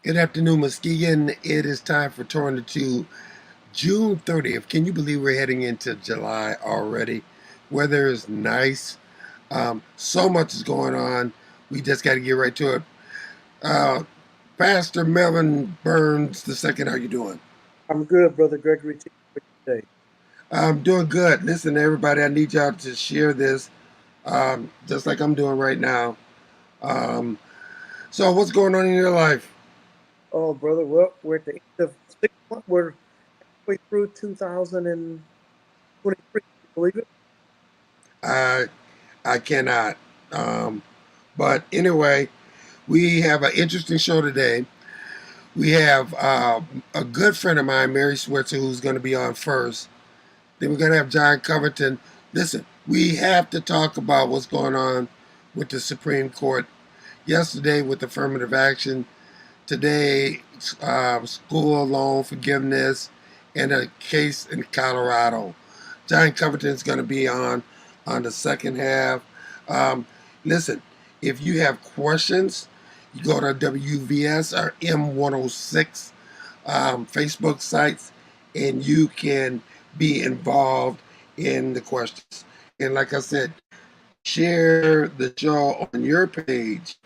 Good afternoon, Muskegon. It is time for Torn to June 30th. Can you believe we're heading into July already? Weather is nice. So much is going on. We just got to get right to it. Uh, Pastor Melvin Burns II, how you doing? I'm good, Brother Gregory T. Today. I'm doing good. Listen, everybody, I need y'all to share this, just like I'm doing right now. Um, so, what's going on in your life? Oh, brother, well, we're at the end of 6 months. We're halfway through 2023. Believe it? I I cannot. Um, but anyway, we have an interesting show today. We have a good friend of mine, Mary Switzer, who's going to be on first. Then we're going to have John Covington. Listen, we have to talk about what's going on with the Supreme Court. Yesterday with affirmative action. Today, school loan forgiveness and a case in Colorado. John Covington is going to be on the second half. Um, Listen, if you have questions, you go to WVS or M106 Facebook sites, and you can be involved in the questions. And like I said, share the show on your page.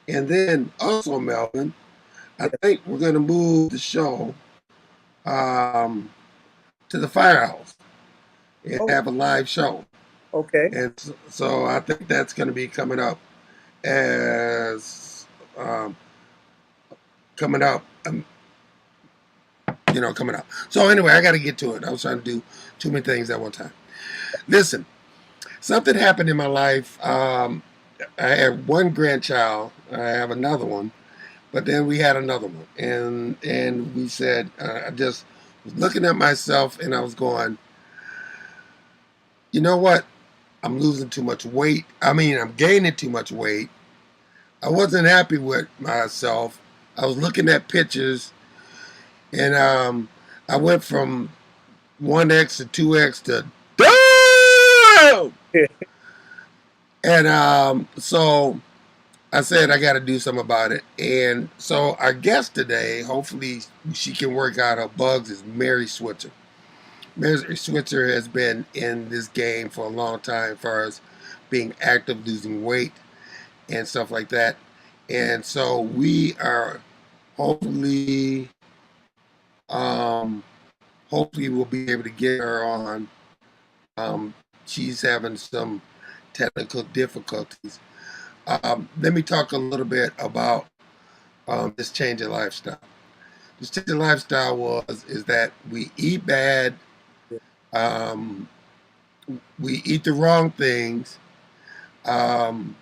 And then also, Melvin, I Yeah. think we're going to move the show um, to the firehouse and Oh, have a live show. okay. And so I think that's going to be coming up as um, coming up, coming up. So anyway, I got to get to it. I was trying to do too many things at one time. Listen, something happened in my life. I had one grandchild. I have another one, but then we had another one, and we said I just was looking at myself, and I was going, you know what? I'm losing too much weight. I mean, I'm gaining too much weight. I wasn't happy with myself. I was looking at pictures, and I went from 1X to 2X to damn! And so I said I got to do something about it. And so our guest today, hopefully she can work out her bugs, is Mary Switzer. Mary Switzer has been in this game for a long time as far as being active, losing weight, and stuff like that. And so we are hopefully, um, hopefully we'll be able to get her on. Um, she's having some technical difficulties. Let me talk a little bit about this change in lifestyle. This change in lifestyle is that we eat bad, Yeah. um, we eat the wrong things. Um,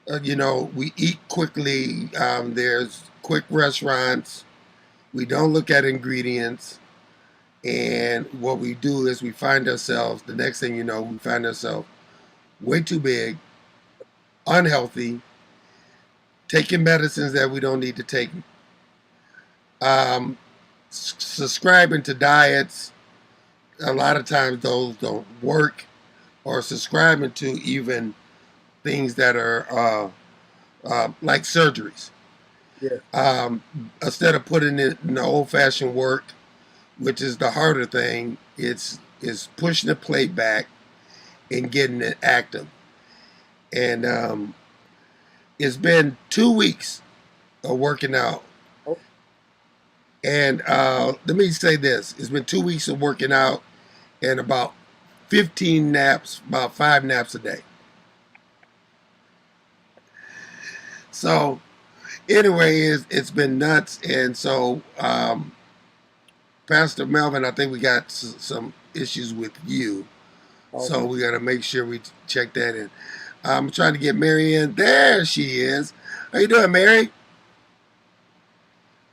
we eat quickly. There's quick restaurants. We don't look at ingredients. And what we do is we find ourselves, the next thing you know, we find ourselves way too big, unhealthy, taking medicines that we don't need to take, um, subscribing to diets. A lot of times those don't work, or subscribing to even things that are like surgeries. Yeah. Um, Instead of putting it in the old-fashioned work, which is the harder thing, it's pushing the plate back and getting it active. And it's been 2 weeks of working out. Oh, And let me say this: it's been 2 weeks of working out and about 15 naps, about 5 naps a day. So anyway, it's been nuts. And so Pastor Melvin, I think we got some issues with you. okay. So we got to make sure we check that in. I'm trying to get Mary in. There she is. How you doing, Mary?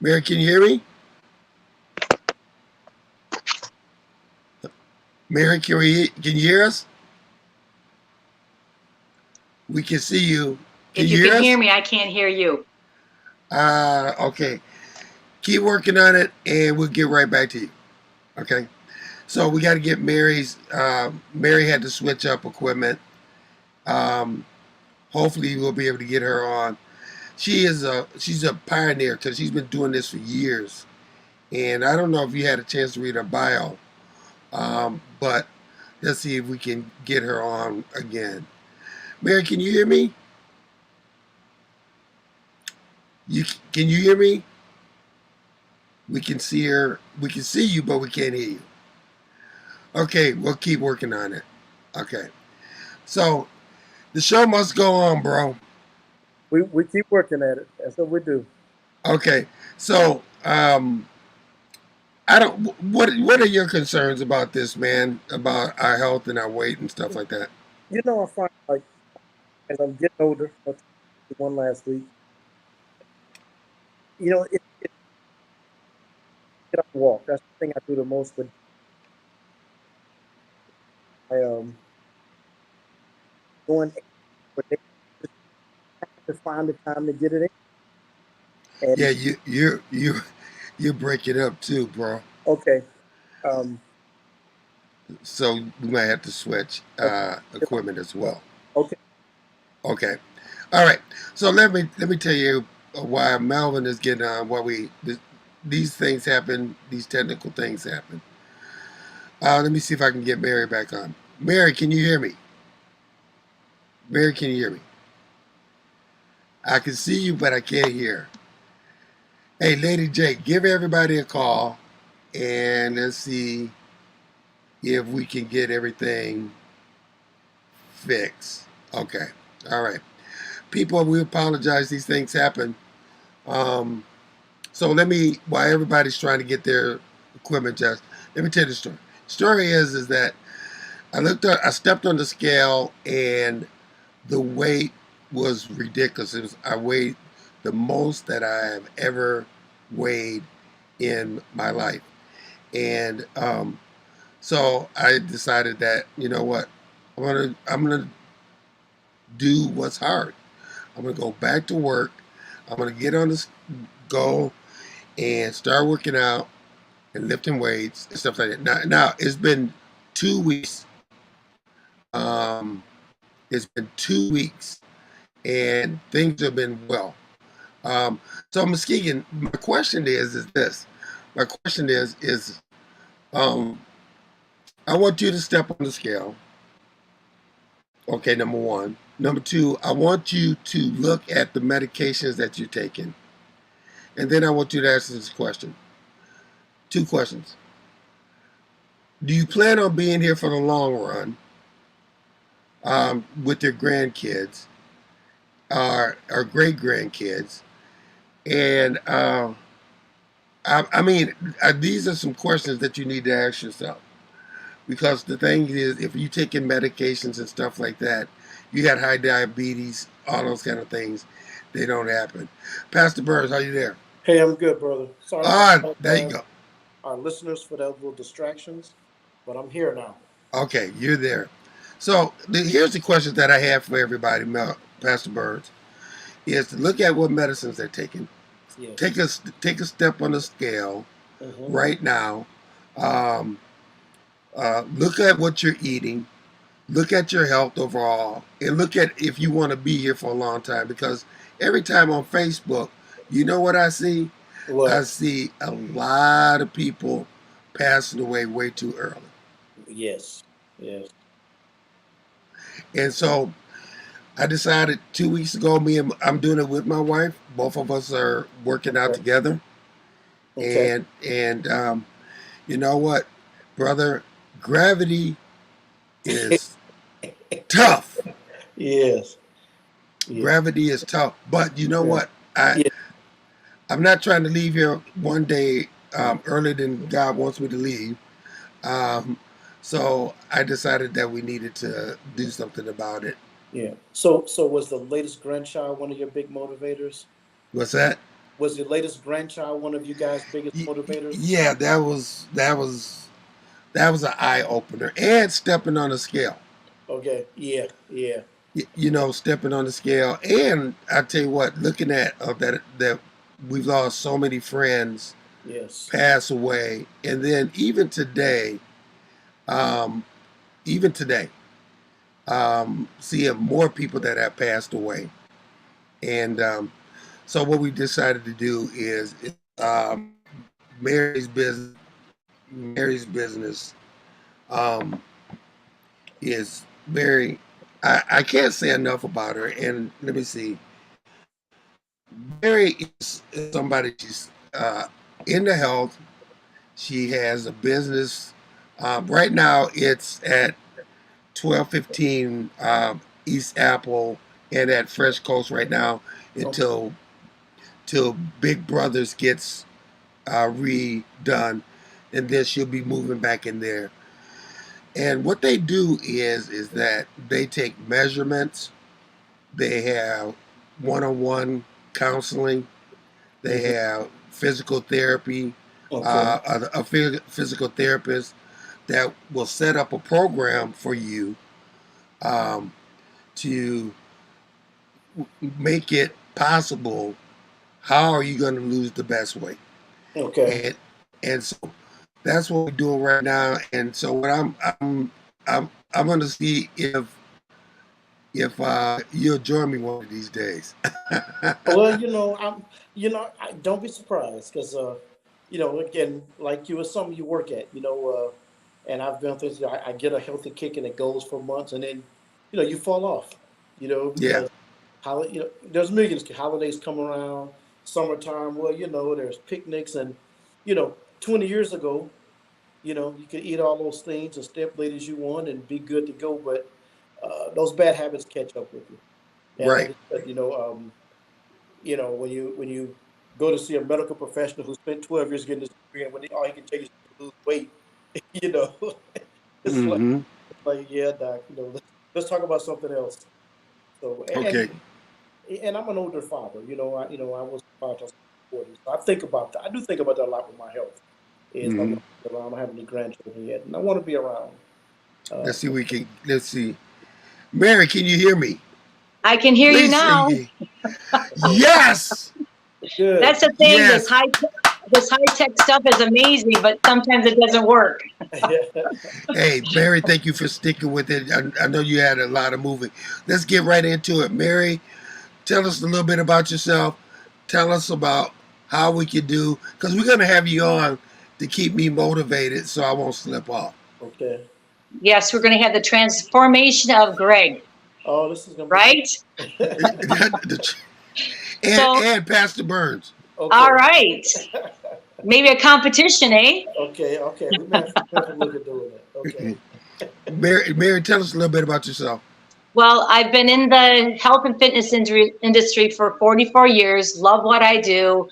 Mary, can you hear me? Mary, can you hear us? We can see you. Can If you you hear can us? hear me, I can't hear you. Okay. Keep working on it, and we'll get right back to you. Okay. So we got to get Mary's. Mary had to switch up equipment. Um, Hopefully, we'll be able to get her on. she's a pioneer because she's been doing this for years. And I don't know if you had a chance to read her bio, but let's see if we can get her on again. Mary, can you hear me? You can you hear me? We can see her. We can see you, but we can't hear you. Okay, we'll keep working on it. Okay. So the show must go on, bro. We keep working at it. That's what we do. Okay. So I don't. What are your concerns about this, man? About our health and our weight and stuff like that. I find like as I'm getting older, I told you one last week. It get out and walk. That's the thing I do the most. But I going but they just have to find the time to get it in. Yeah, And you break it up too, bro. okay, um, So we might have to switch okay, equipment as well. okay. Okay. All right. So let me tell you why Melvin is getting on. Why these things happen. These technical things happen. Let me see if I can get Mary back on. Mary, can you hear me? Mary, can you hear me? I can see you, but I can't hear. Hey, Lady J, give everybody a call and let's see if we can get everything fixed. Okay. All right. People, we apologize. These things happen. Um, so while everybody's trying to get their equipment just, let me tell you the story. Story is that I stepped on the scale and the weight was ridiculous. I weighed the most that I have ever weighed in my life. And so I decided that, you know what, I'm gonna do what's hard. I'm gonna go back to work. I'm gonna get on this go and start working out and lifting weights and stuff like that. Now it's been 2 weeks. Um, it's been 2 weeks, and things have been well. Um, so, Muskegon, my question is this. My question is um, I want you to step on the scale. Okay, number one. Number two, I want you to look at the medications that you're taking. And then I want you to answer this question. Two questions. Do you plan on being here for the long run with your grandkids or great grandkids? And I mean, these are some questions that you need to ask yourself. Because the thing is, if you're taking medications and stuff like that, you got high diabetes, all those kind of things, they don't happen. Pastor Burns, are you there? Hey, I'm good, brother. Sorry about Ah, there you apologize go. our listeners for that little distractions, but I'm here now. Okay, you're there. So here's the question that I have for everybody, Pastor Burns, is to look at what medicines they're taking. Yes. Take a step on the scale Mm-hmm. right now. Um, look at what you're eating. Look at your health overall, and look at if you want to be here for a long time. Because every time on Facebook, you know what I see? I What? see a lot of people passing away way too early. Yes. Yes. And so I decided 2 weeks ago, I'm doing it with my wife. Both of us are working out Okay. together, Okay. and you know what, brother, gravity is tough. Yes. Yeah. Gravity is tough, but you know Yeah. what? I Yeah. I'm not trying to leave here one day Mm. earlier than God wants me to leave. Um, so I decided that we needed to do something about it. Yeah. So was the latest grandchild one of your big motivators? What's that? Was your latest grandchild one of you guys' biggest motivators? Yeah, that was an eye opener, and stepping on a scale. Okay. Yeah. Yeah. Stepping on the scale, and I tell you what, looking at that we've lost so many friends, Yes. pass away, and then um, even today, seeing more people that have passed away, and So what we decided to do is Mary's business. Mary's business um, is very. I can't say enough about her. And let me see. Mary is somebody. She's into health. She has a business. Right now, it's at 1215 East Apple and at Fresh Coast right now until till Big Brothers gets redone, and then she'll be moving back in there. And what they do is that they take measurements. They have one-on-one counseling. They Mhm. have physical therapy. Okay. A physical therapist that will set up a program for you um, to make it possible. How are you going to lose the best weight? Okay. And and so that's what we're doing right now. And so what I'm going to see if you'll join me one of these days. Well, don't be surprised because, again, like you, it's something you work at, and I've been through, I get a healthy kick and it goes for months and then, you fall off, Yeah, because there's millions of holidays come around, summertime. Well, there's picnics and, 20 years ago, you could eat all those things and stay up late as you want and be good to go. But those bad habits catch up with you. And like right. I said, when you go to see a medical professional who spent 12 years getting this degree, and when all he can tell you is to lose weight, you know, it's like, Mm-hmm. yeah, doc, let's talk about something else. So, Okay. and I'm an older father. I was a father till I was 40. So I think about that. I do think about that a lot with my health. Is I'm Mm-hmm. not around. I don't have any grandchildren yet, and I want to be around. Let's see. So, Let's see. Mary, can you hear me? I can hear you Please say now. yes. good. That's the thing. Yes. This high tech stuff is amazing, but sometimes it doesn't work. Hey, Mary, thank you for sticking with it. I know you had a lot of moving. Let's get right into it. Mary, tell us a little bit about yourself. Tell us about how we could do, because we're going to have you on to keep me motivated so I won't slip off. Okay. Yes, we're going to have the transformation of Greg, Oh, this is gonna be right? good. So, And Pastor Burns. all Okay. right. Maybe a competition, eh? Okay. Okay. We may have to look at doing that. Okay. Mary, tell us a little bit about yourself. Well, I've been in the health and fitness industry for 44 years, love what I do.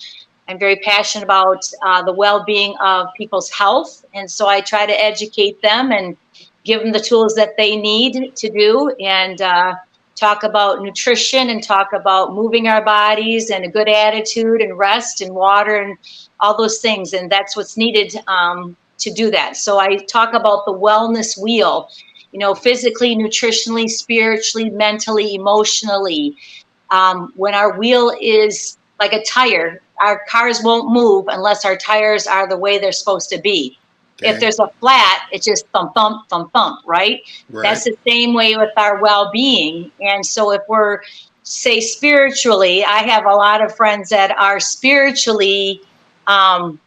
I'm very passionate about the well-being of people's health. And so I try to educate them and give them the tools that they need to do, and talk about nutrition and talk about moving our bodies and a good attitude and rest and water and all those things. And that's what's needed to do that. So I talk about the wellness wheel, physically, nutritionally, spiritually, mentally, emotionally. When our wheel is like a tire, our cars won't move unless our tires are the way they're supposed to be. If Okay. there's a flat, it's just thump, thump, thump, thump, right? Right. That's the same way with our well-being. And so if we're, say, spiritually, I have a lot of friends that are spiritually um,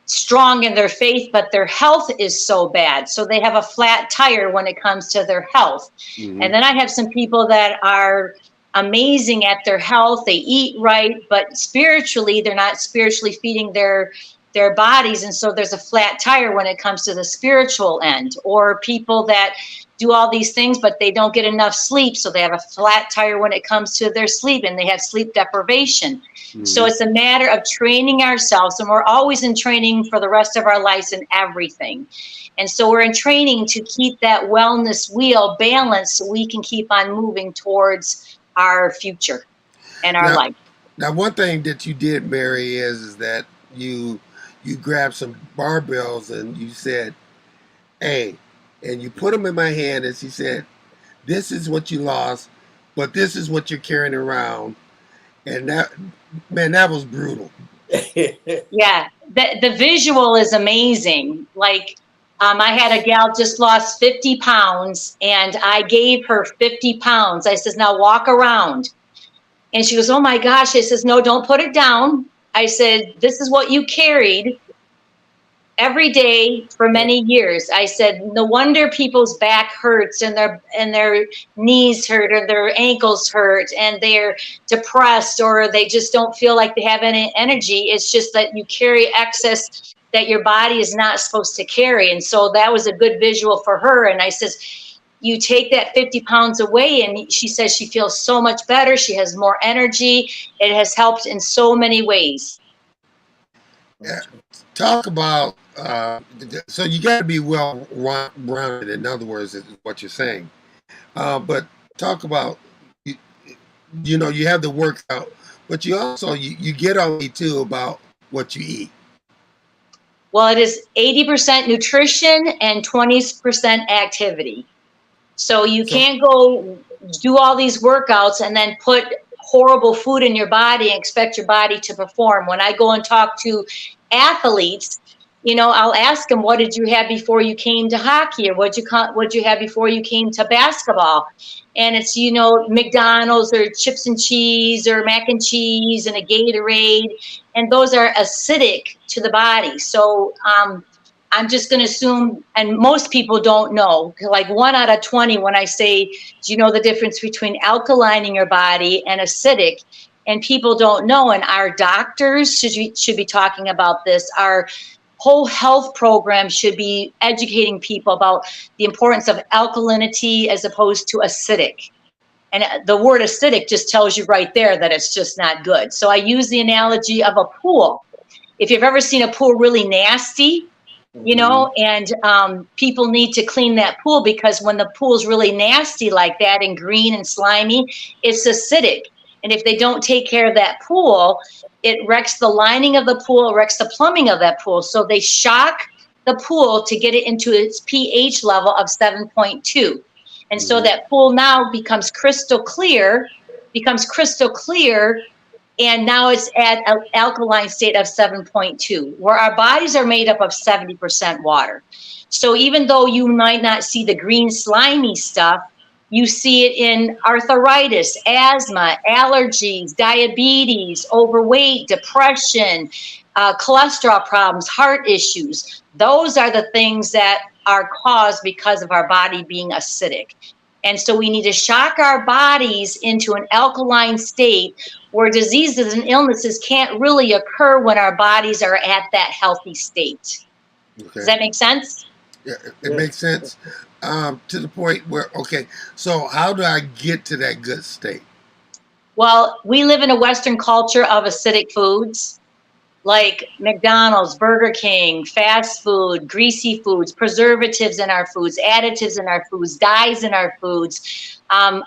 strong in their faith, but their health is so bad. So they have a flat tire when it comes to their health. Mm-hmm. And then I have some people that are amazing at their health. They eat right, but spiritually, they're not spiritually feeding their bodies. And so there's a flat tire when it comes to the spiritual end. Or people that do all these things, but they don't get enough sleep. So they have a flat tire when it comes to their sleep, and they have sleep deprivation. Mm-hmm. So it's a matter of training ourselves, and we're always in training for the rest of our lives in everything. And so we're in training to keep that wellness wheel balanced so we can keep on moving towards our future and our Now, life. now, one thing that you did, Mary, is that you grabbed some barbells and you said, "Hey," and you put them in my hand, and she said, "This is what you lost, but this is what you're carrying around." And that, man, that was brutal. Yeah, the visual is amazing. Like, I had a gal just lost 50 pounds, and I gave her 50 pounds. I says, now walk around. And she goes, oh my gosh. I says, no, don't put it down. I said, this is what you carried every day for many years. I said, no wonder people's back hurts and their knees hurt or their ankles hurt and they're depressed or they just don't feel like they have any energy. It's just that you carry excess that your body is not supposed to carry. And so that was a good visual for her. And I says, you take that 50 pounds away, and she says she feels so much better. She has more energy. It has helped in so many ways. Yeah. Talk about, so you got to be well rounded, in other words, is what you're saying. But talk about, you know, you have the workout, but you also, you get on me too about what you eat. Well, it is 80% nutrition and 20% activity. So you can't go do all these workouts and then put horrible food in your body and expect your body to perform. When I go and talk to athletes, you know, I'll ask them, what did you have before you came to hockey? Or what'd you have before you came to basketball? And it's, you know, McDonald's or chips and cheese or mac and cheese and a Gatorade. And those are acidic to the body. So I'm just going to assume, and most people don't know, like 1 out of 20, when I say, do you know the difference between alkalining your body and acidic? And people don't know, and our doctors should be talking about this. Our whole health program should be educating people about the importance of alkalinity as opposed to acidic. And the word acidic just tells you right there that it's just not good. So I use the analogy of a pool. If you've ever seen a pool really nasty, you know, and people need to clean that pool, because when the pool's really nasty like that and green and slimy, it's acidic. And if they don't take care of that pool, it wrecks the lining of the pool, it wrecks the plumbing of that pool. So they shock the pool to get it into its pH level of 7.2. And so that pool now becomes crystal clear, and now it's at an alkaline state of 7.2, where our bodies are made up of 70% water. So even though you might not see the green slimy stuff, you see it in arthritis, asthma, allergies, diabetes, overweight, depression, cholesterol problems, heart issues. Those are the things that are caused because of our body being acidic. And so we need to shock our bodies into an alkaline state where diseases and illnesses can't really occur when our bodies are at that healthy state. Okay. Does that make sense? Yeah, it makes sense. To the point where, okay, so how do I get to that good state? Well, we live in a Western culture of acidic foods, like McDonald's, Burger King, fast food, greasy foods, preservatives in our foods, additives in our foods, dyes in our foods,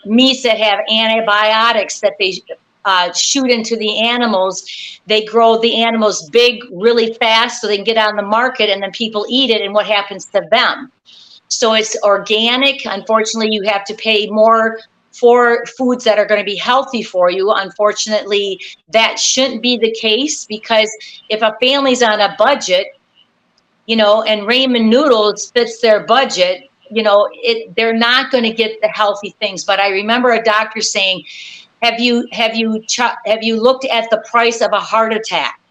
meats that have antibiotics that they shoot into the animals. They grow the animals big really fast so they can get on the market, and then people eat it, and what happens to them? So it's organic. Unfortunately, you have to pay more for foods that are going to be healthy for you. Unfortunately, that shouldn't be the case, because if a family's on a budget, you know, and ramen noodles fits their budget, you know, they're not going to get the healthy things. But I remember a doctor saying, have you looked at the price of a heart attack?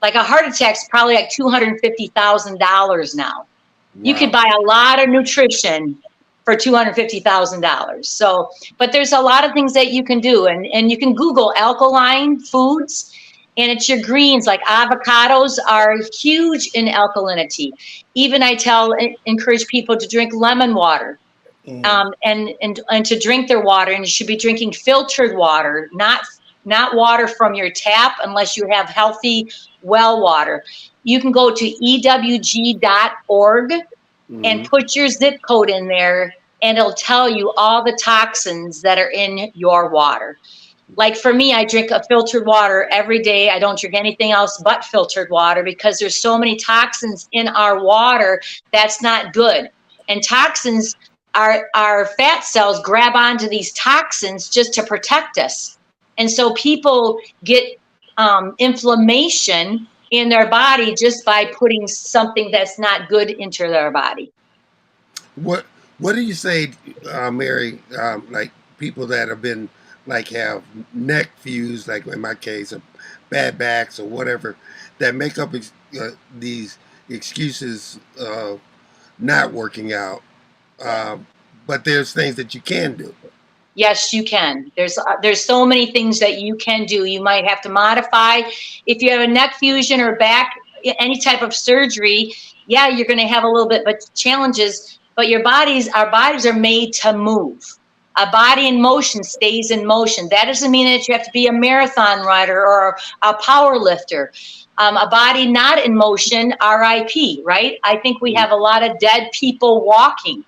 Like a heart attack's probably like $250,000 now. Wow. You could buy a lot of nutrition for $250,000. So, but there's a lot of things that you can do, and you can Google alkaline foods, and it's your greens. Like avocados are huge in alkalinity. Even I encourage people to drink lemon water, and to drink their water, and you should be drinking filtered water, not water from your tap, unless you have healthy well water. You can go to ewg.org and put your zip code in there, and it'll tell you all the toxins that are in your water. Like for me, I drink a filtered water every day. I don't drink anything else but filtered water, because there's so many toxins in our water. That's not good. And toxins, our fat cells grab onto these toxins just to protect us. And so people get inflammation in their body just by putting something that's not good into their body. What do you say, Mary, like people that have been like have neck fuse, like in my case, or bad backs or whatever, that make up these excuses of not working out. Um, but there's things that you can do. Yes, you can. There's so many things that you can do. You might have to modify. If you have a neck fusion or back, any type of surgery, yeah, you're going to have a little bit but challenges, but our bodies are made to move. A body in motion stays in motion. That doesn't mean that you have to be a marathon rider or a power lifter. A body not in motion, RIP, right? I think we have a lot of dead people walking,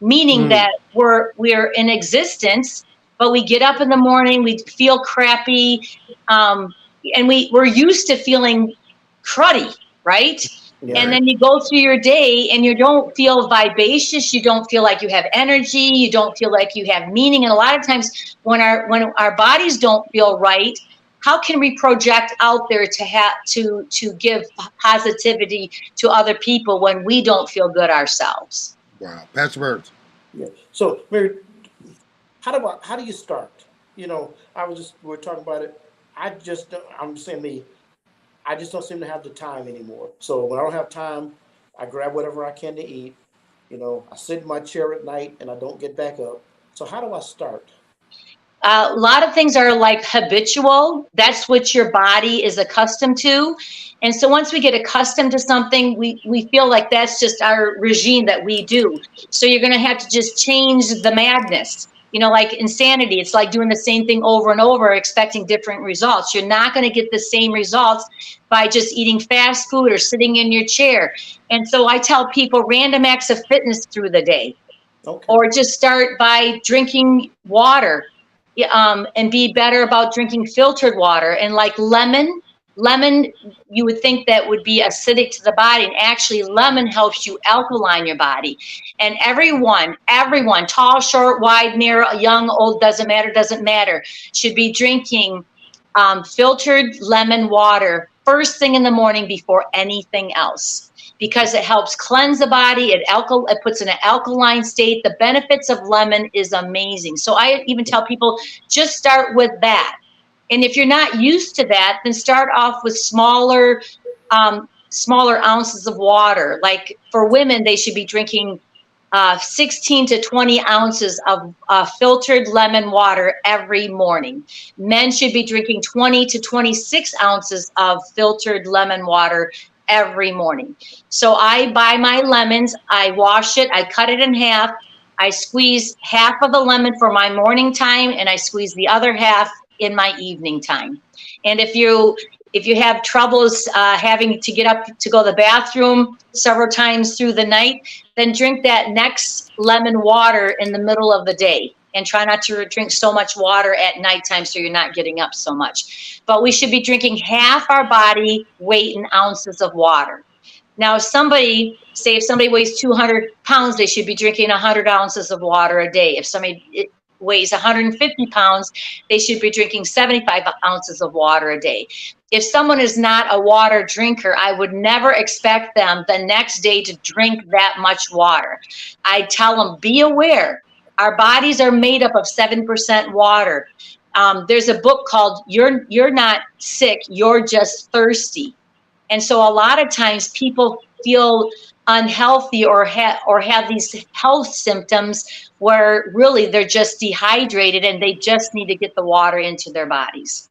meaning Mm. that we're in existence, but we get up in the morning, we feel crappy, and we're used to feeling cruddy, right? Yeah. And then you go through your day and you don't feel vivacious, you don't feel like you have energy, you don't feel like you have meaning. And a lot of times when our bodies don't feel right, how can we project out there to give positivity to other people when we don't feel good ourselves? Wow, Pastor Burns. Yeah. So, Mary, how do you start? You know, we're talking about it. I'm saying me. I just don't seem to have the time anymore. So when I don't have time, I grab whatever I can to eat. You know, I sit in my chair at night and I don't get back up. So how do I start? A lot of things are like habitual. That's what your body is accustomed to. And so once we get accustomed to something, we feel like that's just our regime that we do. So you're going to have to just change the madness. You know, like insanity. It's like doing the same thing over and over, expecting different results. You're not going to get the same results by just eating fast food or sitting in your chair. And so I tell people random acts of fitness through the day, Okay. or just start by drinking water, and be better about drinking filtered water. And like lemon, you would think that would be acidic to the body, and actually lemon helps you alkaline your body. And everyone, tall, short, wide, narrow, young, old, doesn't matter, should be drinking filtered lemon water first thing in the morning before anything else, because it helps cleanse the body. It puts in an alkaline state. The benefits of lemon is amazing. So I even tell people, just start with that. And if you're not used to that, then start off with smaller ounces of water. Like for women, they should be drinking 16 to 20 ounces of filtered lemon water every morning. Men should be drinking 20 to 26 ounces of filtered lemon water every morning. So I buy my lemons, I wash it, I cut it in half, I squeeze half of the lemon for my morning time, and I squeeze the other half in my evening time. And if you have troubles having to get up to go to the bathroom several times through the night, then drink that next lemon water in the middle of the day. And try not to drink so much water at nighttime so you're not getting up so much. But we should be drinking half our body weight in ounces of water. Now, if somebody weighs 200 pounds, they should be drinking 100 ounces of water a day. If somebody weighs 150 pounds, they should be drinking 75 ounces of water a day. If someone is not a water drinker, I would never expect them the next day to drink that much water. I tell them, be aware. Our bodies are made up of 7% water. There's a book called You're Not Sick, You're Just Thirsty. And so a lot of times people feel unhealthy or have these health symptoms where really they're just dehydrated and they just need to get the water into their bodies.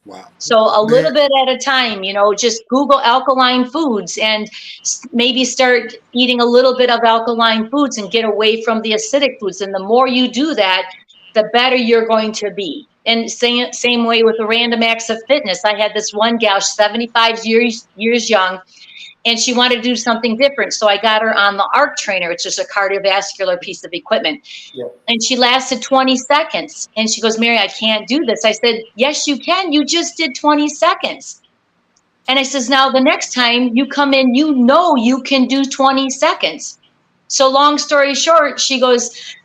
Wow. So a little bit at a time, just Google alkaline foods and maybe start eating a little bit of alkaline foods and get away from the acidic foods. And the more you do that, the better you're going to be. And same way with the random acts of fitness. I had this one gal, 75 years young, and she wanted to do something different. So I got her on the ARC trainer, which is a cardiovascular piece of equipment. Yeah. And she lasted 20 seconds. And she goes, Mary, I can't do this. I said, yes, you can. You just did 20 seconds. And I says, now the next time you come in, you can do 20 seconds. So long story short, she goes,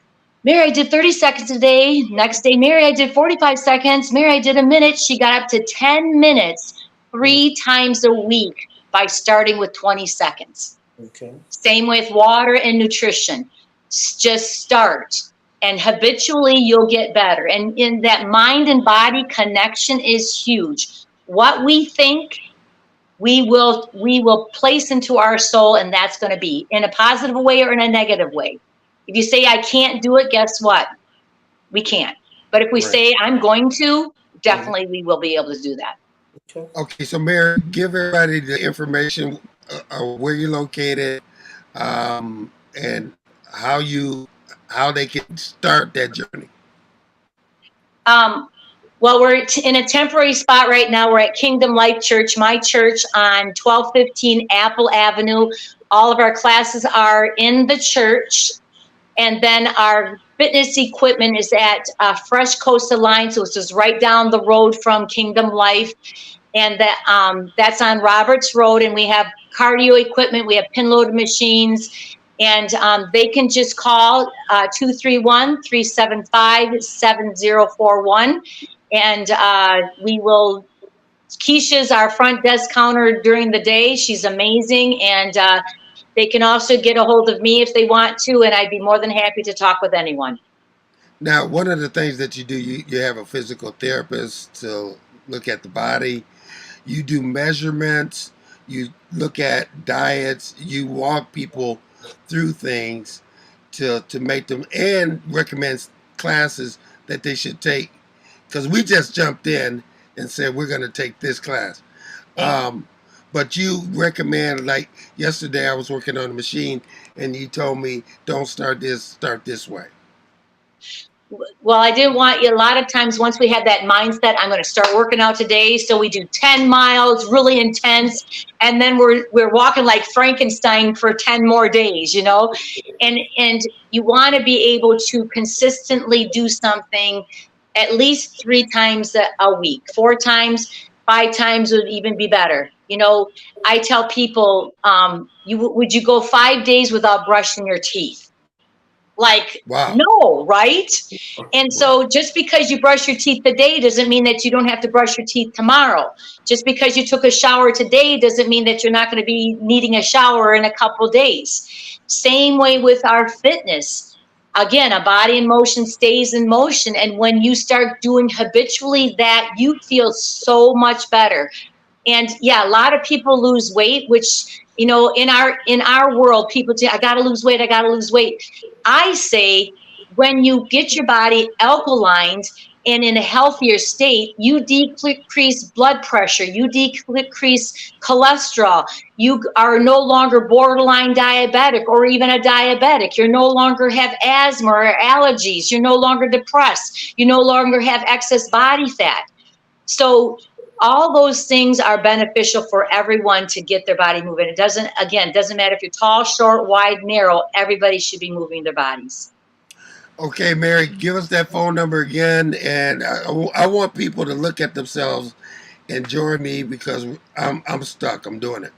Mary, I did 30 seconds a day. Next day, Mary, I did 45 seconds. Mary, I did a minute. She got up to 10 minutes 3 times a week by starting with 20 seconds. Okay. Same with water and nutrition. Just start. And habitually you'll get better. And in that mind and body connection is huge. What we think, we will place into our soul, and that's going to be in a positive way or in a negative way. If you say I can't do it, guess what? We can't. But if we Right. say I'm going to, definitely we will be able to do that. Okay. Okay, so Mary, give everybody the information where you're located, and how they can start that journey. Well, we're in a temporary spot right now. We're at Kingdom Life Church, my church, on 1215 Apple Avenue. All of our classes are in the church. And then our fitness equipment is at Fresh Coast Alliance, which is right down the road from Kingdom Life. And that's on Roberts Road. And we have cardio equipment. We have pin loaded machines. And they can just call 231-375-7041. And we will, Keisha's our front desk counter during the day. She's amazing. And they can also get a hold of me if they want to, and I'd be more than happy to talk with anyone. Now, one of the things that you do, you have a physical therapist to look at the body. You do measurements. You look at diets. You walk people through things to make them, and recommend classes that they should take. Because we just jumped in and said we're going to take this class. But you recommend, like yesterday I was working on a machine and you told me don't start this way. Well, I didn't want you, a lot of times once we have that mindset, I'm going to start working out today. So we do 10 miles, really intense. And then we're walking like Frankenstein for 10 more days, you know, and you want to be able to consistently do something at least 3 times a week. 4 times, 5 times would even be better. You know, I tell people, would you go 5 days without brushing your teeth? Like, wow. No, right? And so just because you brush your teeth today doesn't mean that you don't have to brush your teeth tomorrow. Just because you took a shower today doesn't mean that you're not going to be needing a shower in a couple days. Same way with our fitness. Again, a body in motion stays in motion. And when you start doing habitually that, you feel so much better. And yeah, a lot of people lose weight, which, you know, in our world, people say, I got to lose weight. I got to lose weight. I say, when you get your body alkalined and in a healthier state, you decrease blood pressure, you decrease cholesterol, you are no longer borderline diabetic or even a diabetic, you no longer have asthma or allergies, you're no longer depressed, you no longer have excess body fat. So all those things are beneficial for everyone to get their body moving. It doesn't matter if you're tall, short, wide, narrow, everybody should be moving their bodies. Okay, Mary, give us that phone number again. And I want people to look at themselves and join me because I'm stuck. I'm doing it.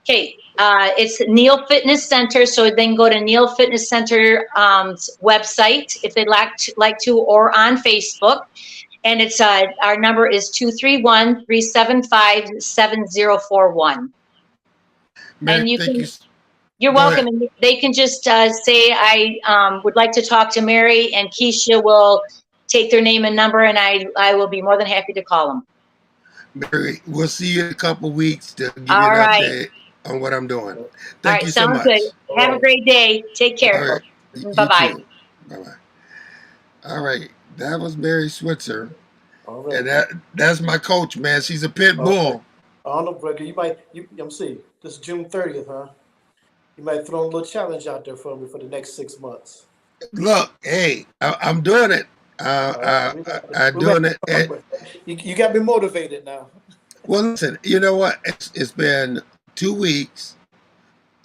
Okay. It's Neil Fitness Center. So then go to Neil Fitness Center website if they'd like to, or on Facebook. And it's our number is 231-375-7041. And you're welcome. And they can just say, I would like to talk to Mary, and Keisha will take their name and number, and I will be more than happy to call them. Mary, we'll see you in a couple of weeks to give you an update on what I'm doing. Thank you so much. Sounds good. Have a great day. Take care. Right. Bye-bye. Bye-bye. All right. That was Mary Switzer. All right. And that's my coach, man. She's a pit bull. I don't know, Gregory. I'm see. This is June 30th, huh? You might throw a little challenge out there for me for the next 6 months. Look, hey, I'm doing it. I'm doing it. You got me motivated now. Well, listen, you know what? It's been 2 weeks.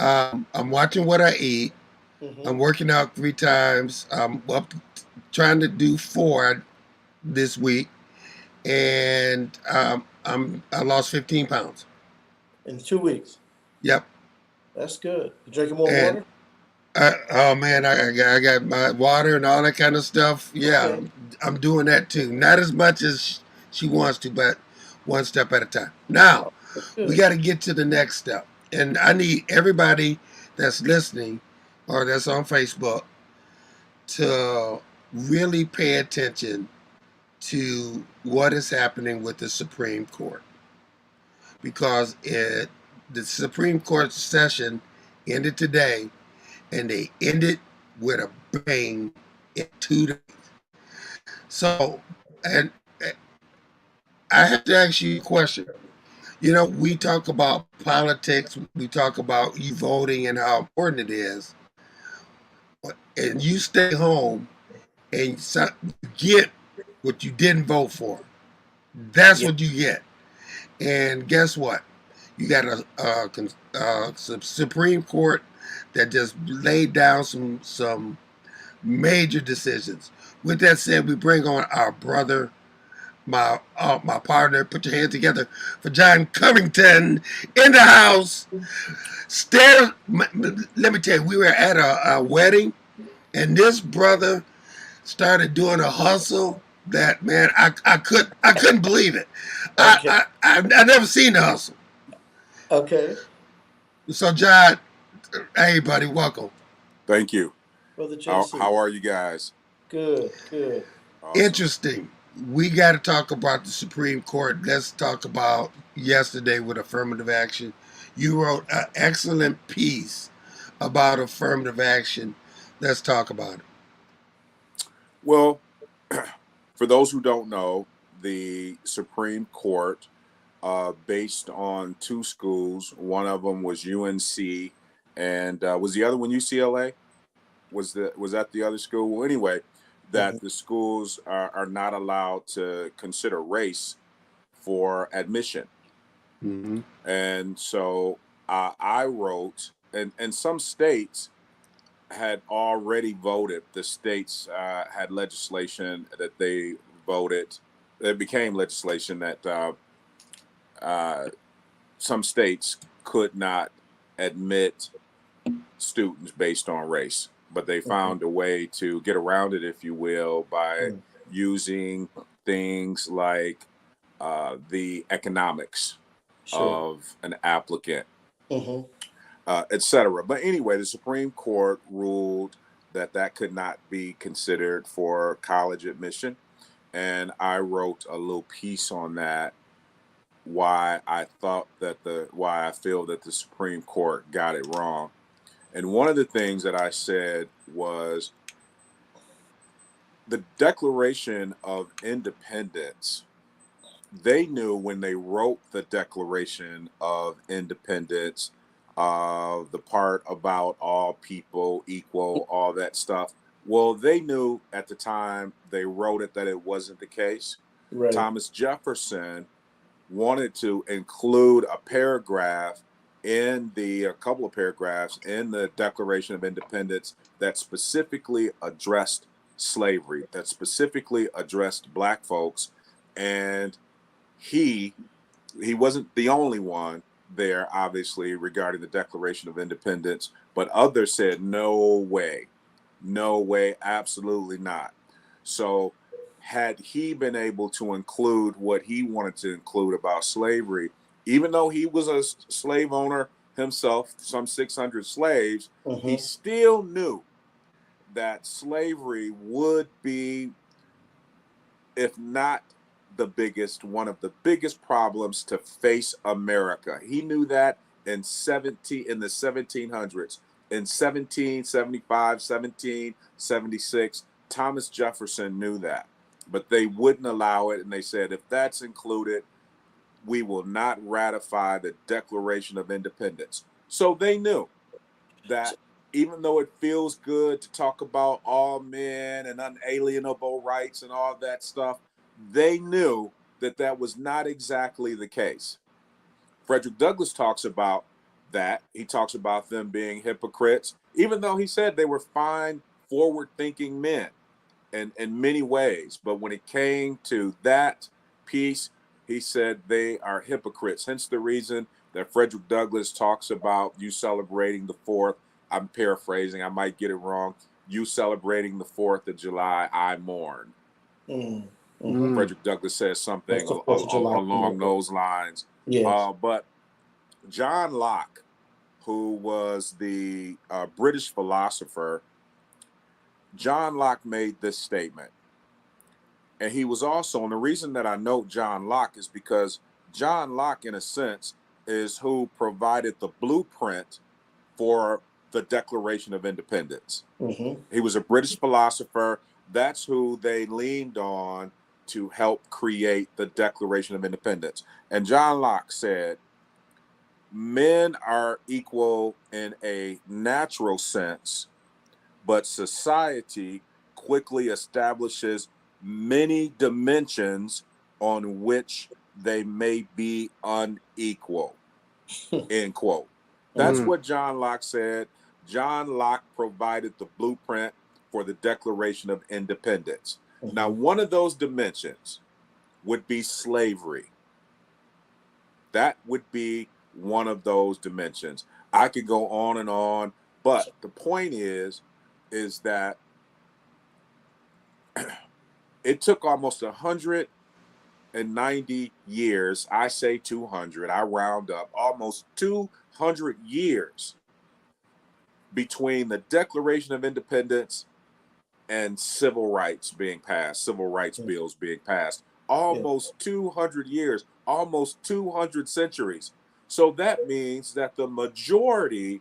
I'm watching what I eat. Mm-hmm. I'm working out 3 times. I'm up trying to do 4 this week. And I lost 15 pounds. In 2 weeks? Yep. That's good. You drinking more water? Oh, man, I got my water and all that kind of stuff. Yeah, okay. I'm doing that too. Not as much as she wants to, but one step at a time. Now, we got to get to the next step. And I need everybody that's listening or that's on Facebook to really pay attention to what is happening with the Supreme Court, because the Supreme Court session ended today, and they ended with a bang in 2 days. So, and I have to ask you a question. You know, we talk about politics, we talk about you voting and how important it is, and you stay home and you get what you didn't vote for. That's Yeah. what you get. And guess what? You got some Supreme Court that just laid down some major decisions. With that said, we bring on our brother, my partner. Put your hands together for John Covington in the house. Let me tell you, we were at a wedding, and this brother started doing a hustle that, man, I couldn't believe it. Okay. I never seen the hustle. Okay. So John, hey buddy, welcome. Thank you. Brother How, JC. how are you guys? Good. Good. Awesome. Interesting. We got to talk about the Supreme Court. Let's talk about yesterday with affirmative action. You wrote an excellent piece about affirmative action. Let's talk about it. Well, for those who don't know, the Supreme Court, based on two schools, one of them was UNC, and was the other one UCLA? Was that the other school? Well, anyway, that the schools are not allowed to consider race for admission. Mm-hmm. And so I wrote, and some states had already voted. The states had legislation that they voted. It became legislation that some states could not admit students based on race, but they found a way to get around it, if you will, by using things like the economics Sure. of an applicant, Mm-hmm. etc. But anyway, the Supreme Court ruled that could not be considered for college admission, and I wrote a little piece on that. Why I feel that the Supreme Court got it wrong, and one of the things that I said was the Declaration of Independence. They knew when they wrote the Declaration of Independence, the part about all people equal, all that stuff. Well, they knew at the time they wrote it that it wasn't the case. Right. Thomas Jefferson wanted to include a couple of paragraphs in the Declaration of Independence that specifically addressed slavery, that specifically addressed Black folks, and he wasn't the only one there, obviously, regarding the Declaration of Independence, but others said, no way, absolutely not. So had he been able to include what he wanted to include about slavery, even though he was a slave owner himself, some 600 slaves, he still knew that slavery would be, if not the biggest, one of the biggest problems to face America. He knew that in the 1700s. In 1775, 1776, Thomas Jefferson knew that. But they wouldn't allow it, and they said, if that's included, we will not ratify the Declaration of Independence. So they knew that even though it feels good to talk about all men and unalienable rights and all that stuff, they knew that was not exactly the case. Frederick Douglass talks about that. He talks about them being hypocrites, even though he said they were fine, forward-thinking men in many ways. But when it came to that piece, he said they are hypocrites. Hence the reason that Frederick Douglass talks about you celebrating the 4th. I'm paraphrasing, I might get it wrong. You celebrating the 4th of July, I mourn. Frederick Douglass says something along those lines. Yes. But John Locke, who was the British philosopher, John Locke made this statement. And he was also, and the reason that I note John Locke is because John Locke, in a sense, is who provided the blueprint for the Declaration of Independence. Mm-hmm. He was a British philosopher. That's who they leaned on to help create the Declaration of Independence. And John Locke said, men are equal in a natural sense, but society quickly establishes many dimensions on which they may be unequal, end quote. That's what John Locke said. John Locke provided the blueprint for the Declaration of Independence. Mm-hmm. Now, one of those dimensions would be slavery. That would be one of those dimensions. I could go on, but the point is that it took almost 190 years. I say 200, I round up, almost 200 years between the Declaration of Independence and civil rights being passed, civil rights bills being passed. Almost 200 years, almost 200 centuries. So that means that the majority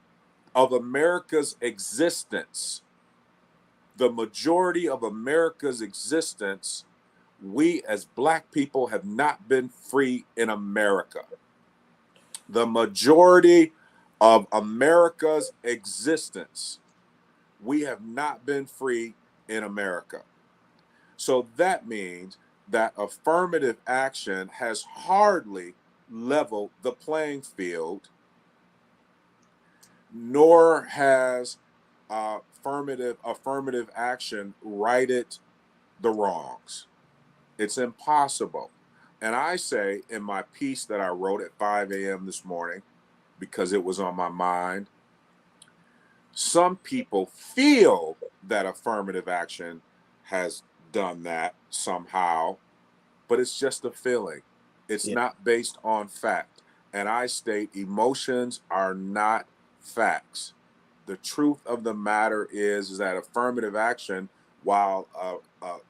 of America's existence, we as Black people have not been free in America. The majority of America's existence, we have not been free in America. So that means that affirmative action has hardly leveled the playing field, nor has affirmative action righted the wrongs. It's impossible. And I say in my piece that I wrote at 5 a.m. this morning, because it was on my mind, some people feel that affirmative action has done that somehow, but it's just a feeling. It's not based on fact. And I state emotions are not facts. The truth of the matter is that affirmative action, while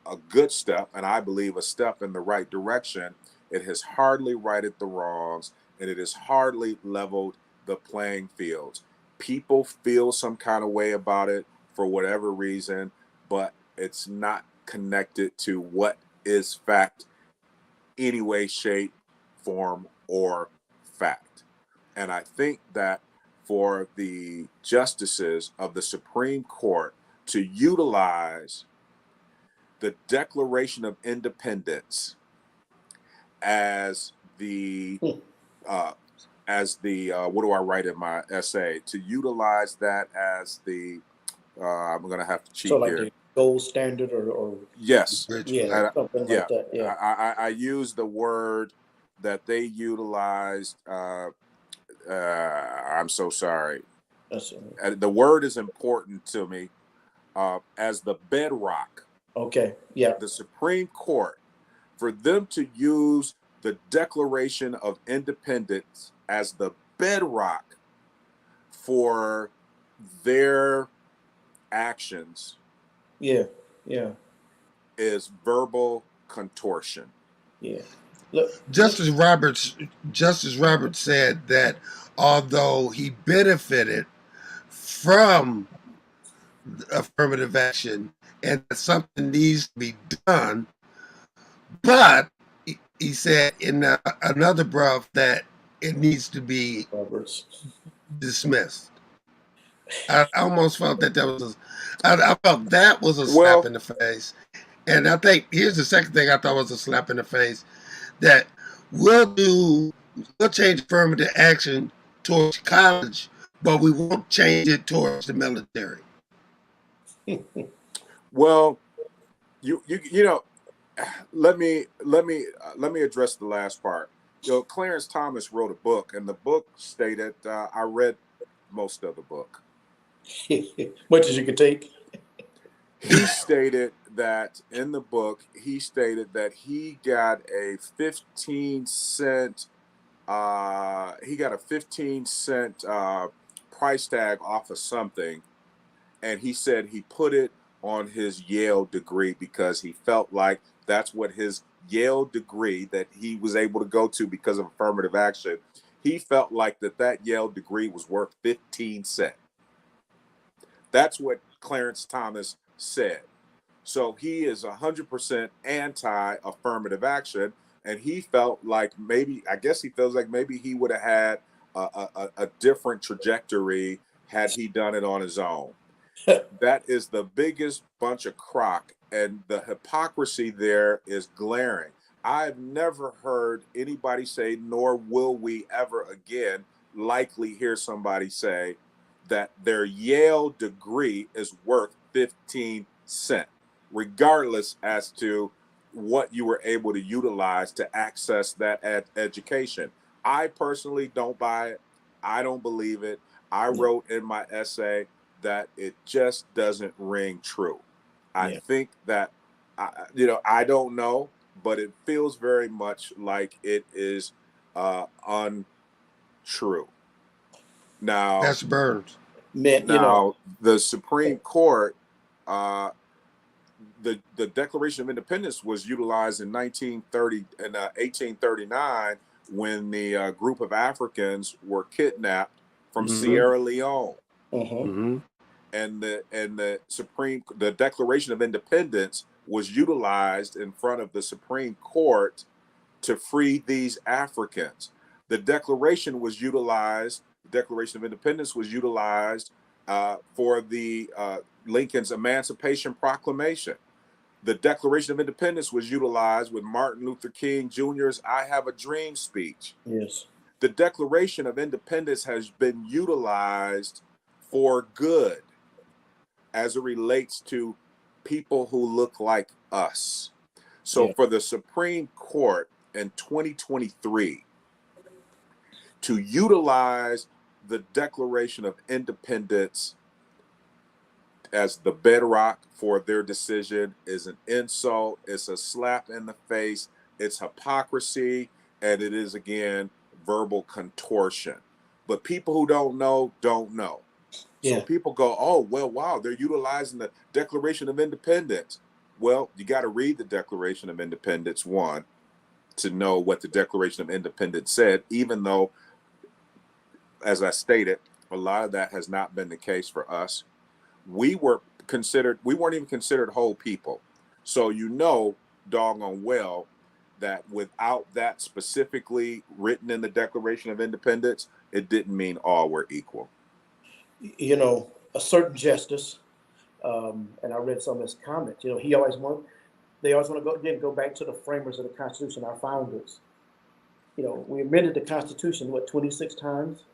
a good step, and I believe a step in the right direction, it has hardly righted the wrongs, and it has hardly leveled the playing fields. People feel some kind of way about it for whatever reason, but it's not connected to what is fact, any way, shape, form, or fact. And I think that for the justices of the Supreme Court to utilize the Declaration of Independence as the what do I write in my essay? To utilize that as the I'm going to have to cheat So like here. the gold standard or Yes. yeah, something like that. Yeah. I use the word that they utilized. I'm so sorry. The word is important to me as the bedrock. Okay. Yeah. The Supreme Court, for them to use the Declaration of Independence as the bedrock for their actions. Yeah. Is verbal contortion. Yeah. Look, Justice Roberts said that although he benefited from affirmative action and that something needs to be done, but he said in another breath that it needs to be dismissed. I almost felt that I felt that was a slap in the face. And I think here's the second thing I thought was a slap in the face, that we'll change affirmative action towards college, but we won't change it towards the military. Well, you know, let me address the last part. Clarence Thomas wrote a book, and the book stated, I read most of the book. Much as you could take. He stated that in the book, he got a 15-cent price tag off of something, and he said he put it on his Yale degree because he felt like that's what his Yale degree that he was able to go to because of affirmative action. He felt like that Yale degree was worth 15 cents. That's what Clarence Thomas said. So he is 100% anti-affirmative action, and he felt like I guess he feels like maybe he would have had a different trajectory had he done it on his own. That is the biggest bunch of crock, and the hypocrisy there is glaring. I've never heard anybody say, nor will we ever again likely hear somebody say that their Yale degree is worth 15 cents, regardless as to what you were able to utilize to access that education. I personally don't buy it. I don't believe it. I wrote in my essay that it just doesn't ring true. I think that, I don't know, but it feels very much like it is untrue. Now, That's Burns. Man, the Supreme Court, the Declaration of Independence was utilized in 1839 when the group of Africans were kidnapped from Sierra Leone. Mm-hmm. And the Declaration of Independence was utilized in front of the Supreme Court to free these Africans. The Declaration of Independence was utilized for the Lincoln's Emancipation Proclamation. The Declaration of Independence was utilized with Martin Luther King Jr.'s "I Have a Dream" speech. Yes. The Declaration of Independence has been utilized for good as it relates to people who look like us. So for the Supreme Court in 2023 to utilize the Declaration of Independence as the bedrock for their decision is an insult. It's a slap in the face. It's hypocrisy. And it is, again, verbal contortion. But people who don't know, don't know. So people go, oh, well, wow, they're utilizing the Declaration of Independence. Well, you got to read the Declaration of Independence, one, to know what the Declaration of Independence said, even though, as I stated, a lot of that has not been the case for us. We weren't even considered whole people. So doggone well, that without that specifically written in the Declaration of Independence, it didn't mean all were equal. A certain justice, and I read some of his comments, they always want to go back to the framers of the Constitution, our founders. We amended the Constitution, 26 times?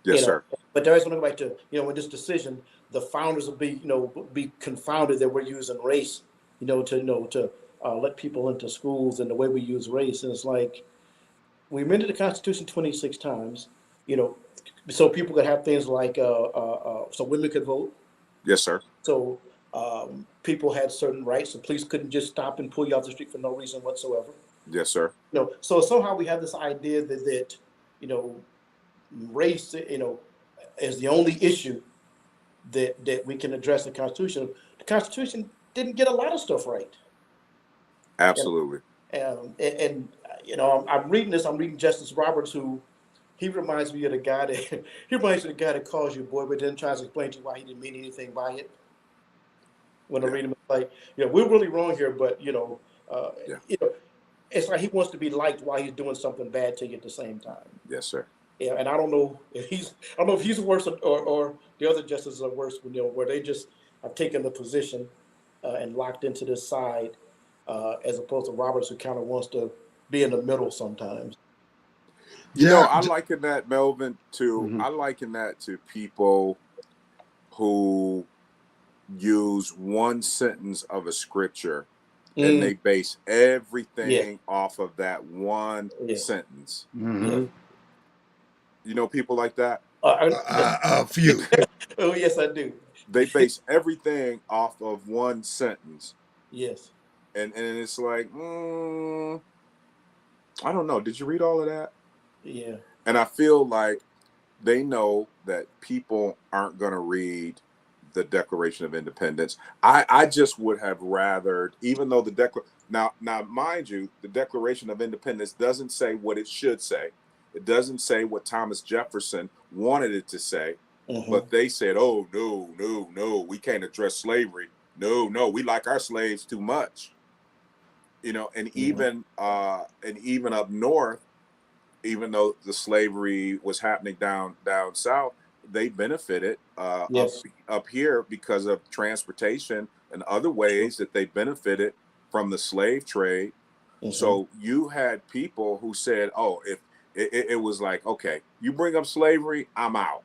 Yes, sir. But they always want to go back to, with this decision, the founders will be confounded that we're using race, to let people into schools and the way we use race. And it's like, we amended the Constitution 26 times, so people could have things like, so women could vote. Yes, sir. So people had certain rights. The police couldn't just stop and pull you off the street for no reason whatsoever. Yes, sir. So somehow we have this idea that race, is the only issue that we can address in the Constitution. The Constitution didn't get a lot of stuff right. Absolutely. And I'm reading this. I'm reading Justice Roberts, who he reminds me of the guy that calls you boy, but then tries to explain to you why he didn't mean anything by it. When I read him, it's like, we're really wrong here, but it's like he wants to be liked while he's doing something bad to you at the same time. Yes, sir. Yeah, and I don't know if he's worse or the other justices are worse, where they just have taken the position and locked into this side, as opposed to Roberts, who kind of wants to be in the middle sometimes. I liken that, Melvin, to Mm-hmm. I liken that to people who use one sentence of a scripture and they base everything off of that one sentence. Mm-hmm. People like that? A few. Oh, yes, I do. They base everything off of one sentence. Yes. And it's like, I don't know. Did you read all of that? Yeah. And I feel like they know that people aren't going to read the Declaration of Independence. I just would have rather, even though now mind you, the Declaration of Independence doesn't say what it should say. It doesn't say what Thomas Jefferson wanted it to say, but they said, "Oh no, we can't address slavery. No, we like our slaves too much." You know, and even up north, even though the slavery was happening down south, they benefited Yes. up here because of transportation and other ways that they benefited from the slave trade. So you had people who said, "Oh, if it was like, okay, you bring up slavery, I'm out.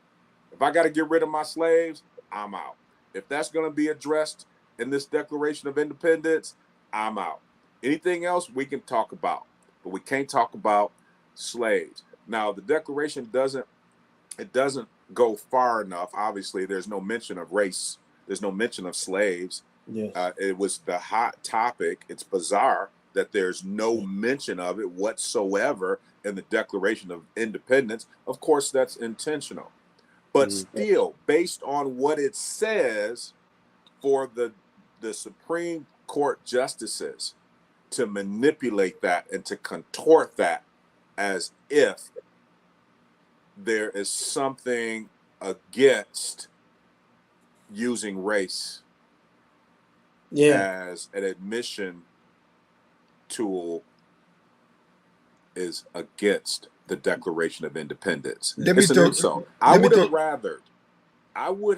If I got to get rid of my slaves, I'm out. If that's going to be addressed in this Declaration of Independence, I'm out. Anything else we can talk about, but we can't talk about slaves." Now, the Declaration doesn't go far enough. Obviously, there's no mention of race. There's no mention of slaves. Yes. It was the hot topic. It's bizarre that there's no mention of it whatsoever in the Declaration of Independence. Of course, that's intentional. But still, based on what it says, for the Supreme Court justices to manipulate that and to contort that as if there is something against using race as an admission tool is against the Declaration of Independence. I would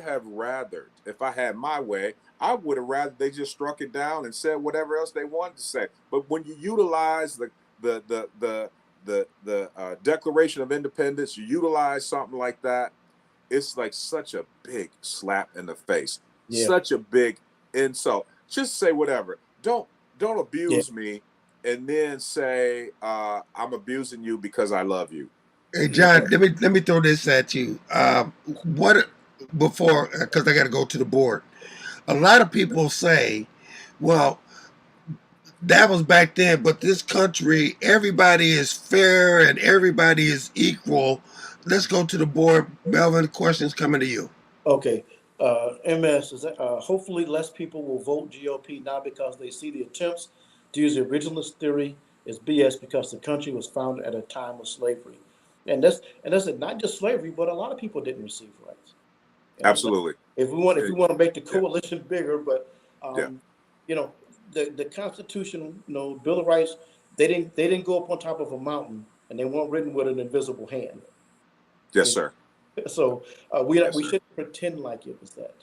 have rathered, if I had my way, I would have rather they just struck it down and said whatever else they wanted to say. But when you utilize the Declaration of Independence, you utilize something like that, it's like such a big slap in the face, such a big insult. Just say whatever. Don't abuse me, and then say I'm abusing you because I love you. Hey John, let me throw this at you. Because I got to go to the board. A lot of people say, "Well, that was back then, but this country, everybody is fair and everybody is equal." Let's go to the board. Melvin, questions coming to you. Okay. MS, is that, hopefully less people will vote GOP now because they see the attempts to use the originalist theory as BS because the country was founded at a time of slavery. And that's not just slavery, but a lot of people didn't receive rights. Absolutely. If we want to make the coalition bigger, but you know, the Constitution, Bill of Rights, they didn't go up on top of a mountain, and they weren't written with an invisible hand. Yes, sir. So we shouldn't pretend like it was that.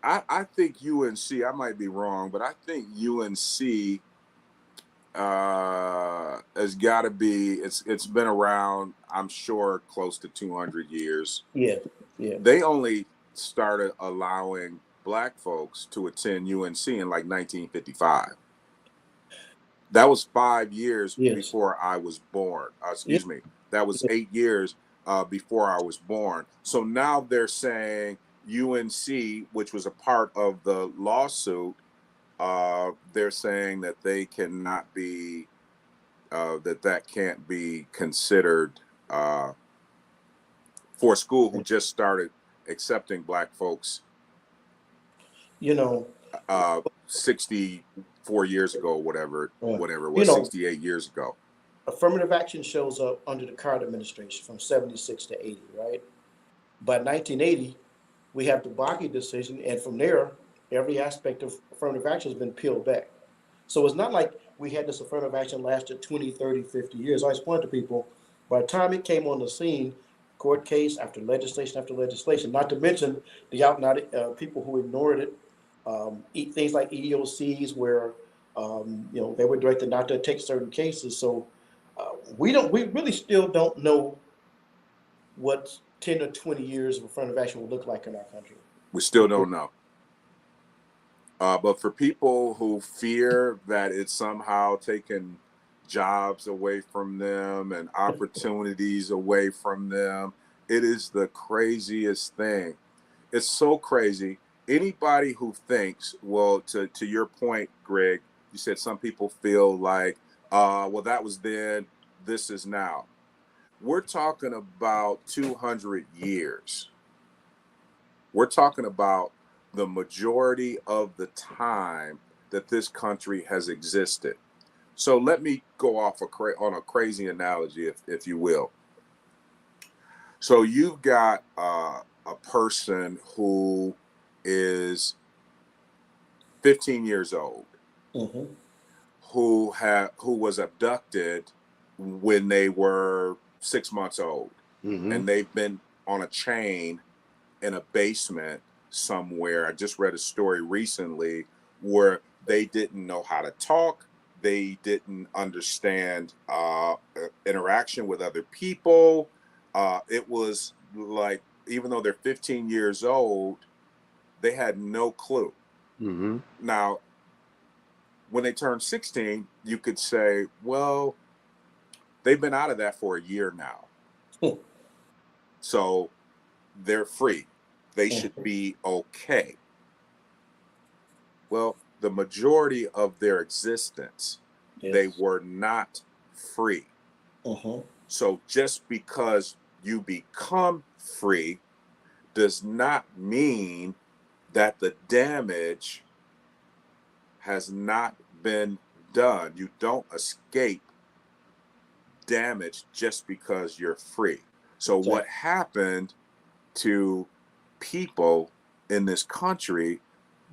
I think UNC, I might be wrong, but I think UNC has got to be, it's been around, I'm sure, close to 200 years. Yeah. They only started allowing black folks to attend UNC in like 1955. That was 5 years before I was born. Excuse me. That was 8 years before I was born. So now they're saying UNC, which was a part of the lawsuit, they're saying that they cannot be, that can't be considered for a school who just started accepting black folks 64 years ago, whatever it was, 68 years ago. Affirmative action shows up under the Carter administration from 76 to 80, right? By 1980, we have the Bakke decision, and from there, every aspect of affirmative action has been peeled back. So it's not like we had this affirmative action lasted 20, 30, 50 years. I always point to people, by the time it came on the scene, court case after legislation after legislation, not to mention the out and out people who ignored it, things like EEOCs where they were directed not to take certain cases. So we really still don't know what 10 or 20 years of affirmative action will look like in our country. We still don't know. But for people who fear that it's somehow taking jobs away from them and opportunities away from them, it is the craziest thing. It's so crazy. Anybody who thinks, well, to your point, Greg, you said some people feel like, well, that was then, this is now. We're talking about 200 years. We're talking about the majority of the time that this country has existed. So let me go off on a crazy analogy, if you will. So you've got a person who is 15 years old, Mm-hmm. who was abducted when they were 6 months old, Mm-hmm. and they've been on a chain in a basement somewhere. I just read a story recently where they didn't know how to talk. They didn't understand interaction with other people. It was like, even though they're 15 years old, they had no clue. Mm-hmm. Now, when they turn 16, you could say, well, they've been out of that for a year now. So they're free. They should be okay. Well, the majority of their existence, Yes. they were not free. Mm-hmm. So just because you become free does not mean that the damage has not been done. You don't escape damage just because you're free. So what happened to people in this country,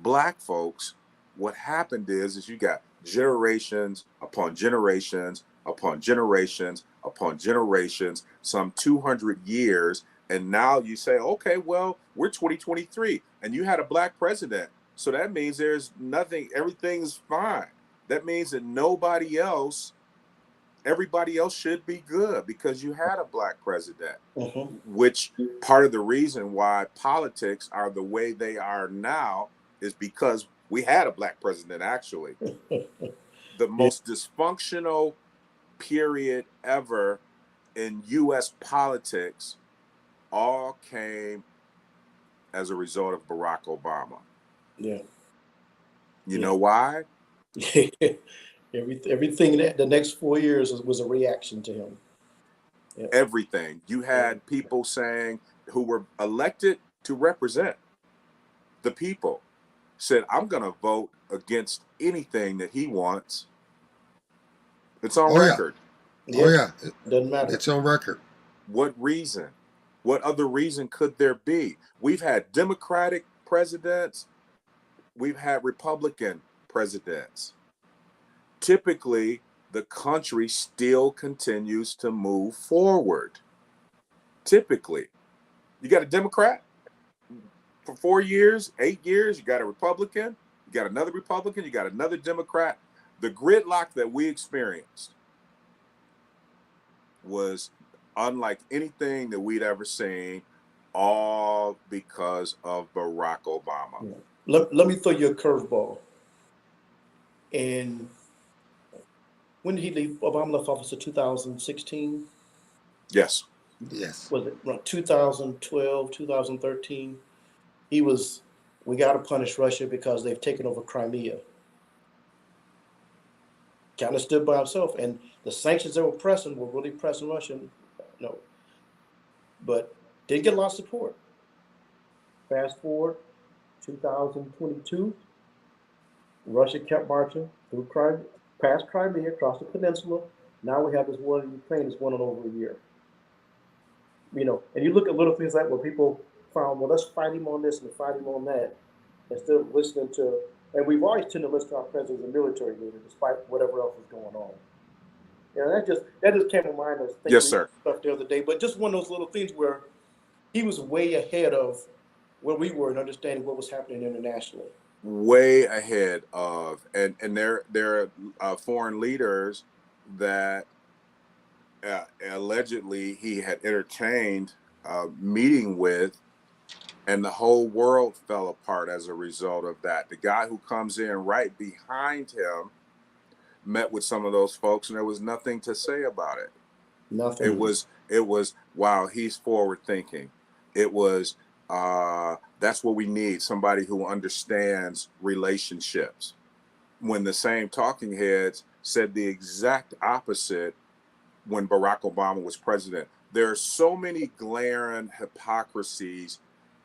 black folks, what happened is you got generations upon generations upon generations upon generations, some 200 years, and now you say, okay, well, we're 2023 and you had a black president, so that means there's nothing, everything's fine. That means that everybody else should be good because you had a black president. Mm-hmm. Which part of the reason why politics are the way they are now is because we had a black president. Actually, the most dysfunctional period ever in U.S. politics all came as a result of Barack Obama. Yeah. You know why? Everything that the next 4 years was a reaction to him. Yeah. Everything. You had people saying, who were elected to represent the people, said, I'm going to vote against anything that he wants. It's on record. Yeah. Oh, yeah. Doesn't matter. It's on record. What reason? What other reason could there be? We've had Democratic presidents. We've had Republican presidents. Typically, the country still continues to move forward. Typically, you got a Democrat for 4 years, 8 years, you got a Republican, you got another Republican, you got another Democrat. The gridlock that we experienced was unlike anything that we'd ever seen, all because of Barack Obama. Yeah. Let me throw you a curveball. And when did he leave? Obama left office in 2016. Yes. Yes. Was it around 2012, 2013? We got to punish Russia because they've taken over Crimea. Kind of stood by himself. And the sanctions they were pressing were really pressing Russia. No. But didn't get a lot of support. Fast forward, 2022, Russia kept marching through Crimea, past Crimea, across the peninsula. Now we have this war in Ukraine that's won in over a year. And you look at little things like where people found, well, let's fight him on this and fight him on that, instead of listening to, and we've always tended to listen to our president as a military leader, despite whatever else is going on. That just came to mind as Yes, sir. Stuff the other day, but just one of those little things where he was way ahead of where we were in understanding what was happening internationally. Way ahead of, and there are foreign leaders that allegedly he had entertained meeting with, and the whole world fell apart as a result of that. The guy who comes in right behind him met with some of those folks, and there was nothing to say about it. Nothing. It was wow, he's forward thinking. It was that's what we need, somebody who understands relationships. When the same talking heads said the exact opposite when Barack Obama was president. There are so many glaring hypocrisies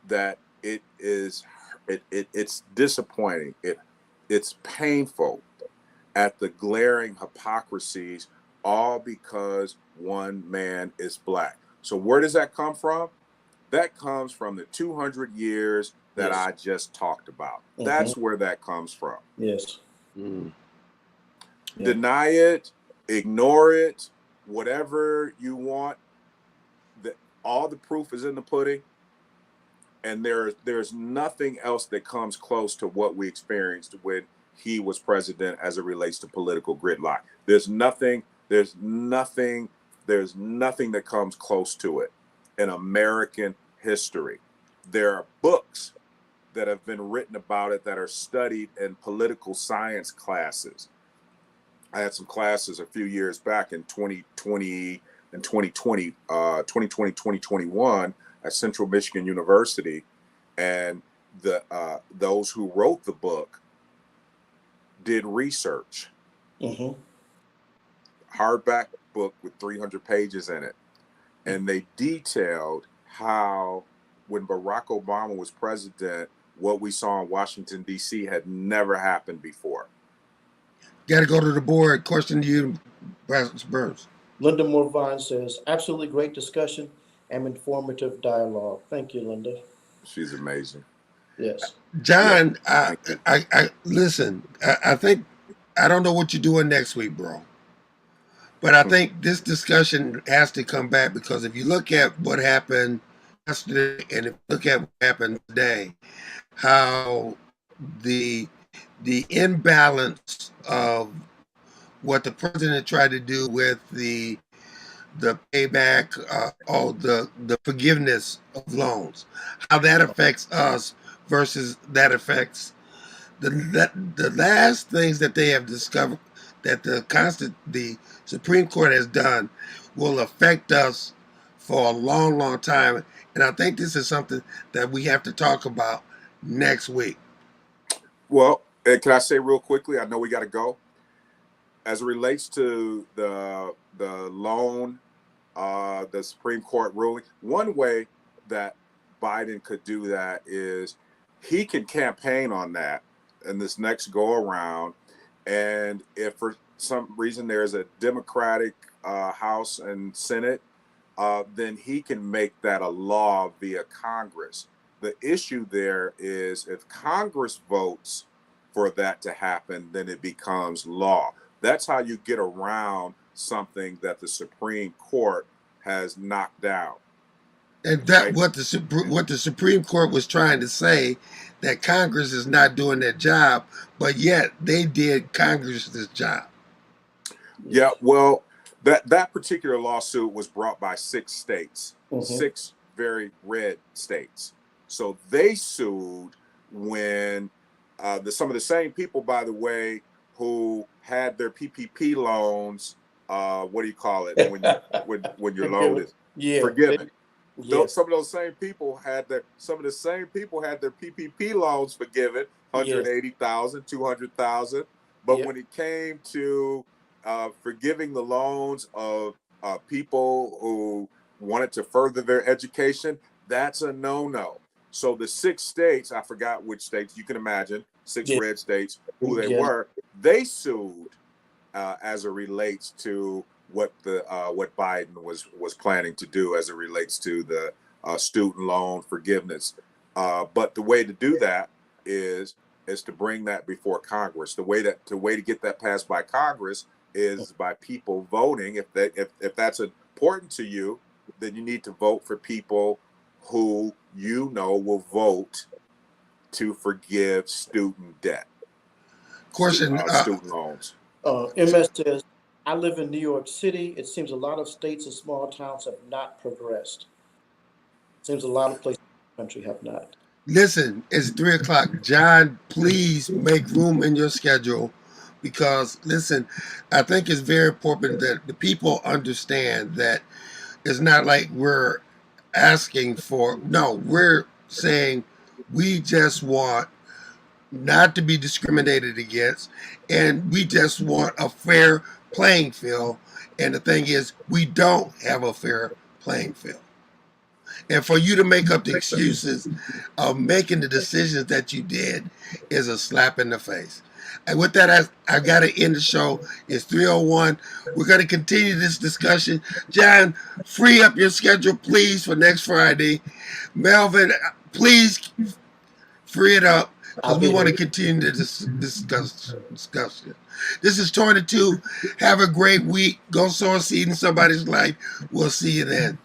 that it is it's disappointing. It's painful at the glaring hypocrisies, all because one man is black. So where does that come from? That comes from the 200 years that Yes. I just talked about. Mhm. That's where that comes from. Yes. Mm. Yeah. Deny it, ignore it, whatever you want. All the proof is in the pudding, and there's nothing else that comes close to what we experienced when he was president as it relates to political gridlock. There's nothing that comes close to it in American history. There are books that have been written about it that are studied in political science classes. I had some classes a few years back in 2020 and 2021 at Central Michigan University, and those who wrote the book did research. Mm-hmm. Hardback book with 300 pages in it, and they detailed how when Barack Obama was president, what we saw in Washington D.C. had never happened before. Got to go to the board. Question to you, Pastor Burns. Linda Morvine says, absolutely great discussion and informative dialogue. Thank you, Linda. She's amazing. Yes. John, Yeah. I listen. I think I don't know what you're doing next week, bro. But I think this discussion has to come back, because if you look at what happened yesterday and if you look at what happened today, how the imbalance of what the president tried to do with the payback, the forgiveness of loans, how that affects us versus that affects the last things that they have discovered that the Supreme Court has done will affect us for a long, long time. And I think this is something that we have to talk about next week. Well, and can I say real quickly? I know we got to go. As it relates to the loan, the Supreme Court ruling, one way that Biden could do that is he can campaign on that in this next go around. And if for some reason there's a Democratic House and Senate, then he can make that a law via Congress. The issue there is if Congress votes for that to happen, then it becomes law. That's how you get around something that the Supreme Court has knocked down. And that Right. what the Supreme Court was trying to say, that Congress is not doing their job, but yet they did Congress's job. Yeah, well, that particular lawsuit was brought by 6 states, Mhm. 6 very red states. So they sued when some of the same people, by the way, who had their PPP loans. What do you call it when your loan is forgiven? Yes. Some of the same people had their PPP loans forgiven, 180,000, 200,000. But Yep. when it came to forgiving the loans of people who wanted to further their education, that's a no-no. So the 6 states, I forgot which states, you can imagine, 6 Yeah. red states, who they Yes. were, they sued as it relates to what Biden was planning to do as it relates to the student loan forgiveness. But the way to do that is to bring that before Congress. The way to get that passed by Congress is by people voting. If that's important to you, then you need to vote for people who you know will vote to forgive student debt. Question. Student loans. MS says, I live in New York City. It seems a lot of states and small towns have not progressed. Seems a lot of places in the country have not. Listen, it's 3:00. John, please make room in your schedule, because listen, I think it's very important that the people understand that it's not like we're asking for, no, we're saying we just want not to be discriminated against, and we just want a fair playing field. And the thing is, we don't have a fair playing field. And for you to make up the excuses of making the decisions that you did is a slap in the face. And with that, I got to end the show. It's 3:01. We're going to continue this discussion. John, free up your schedule, please, for next Friday. Melvin, please free it up because we want to continue this discussion. This is 22. Have a great week. Go sow a seed in somebody's life. We'll see you then.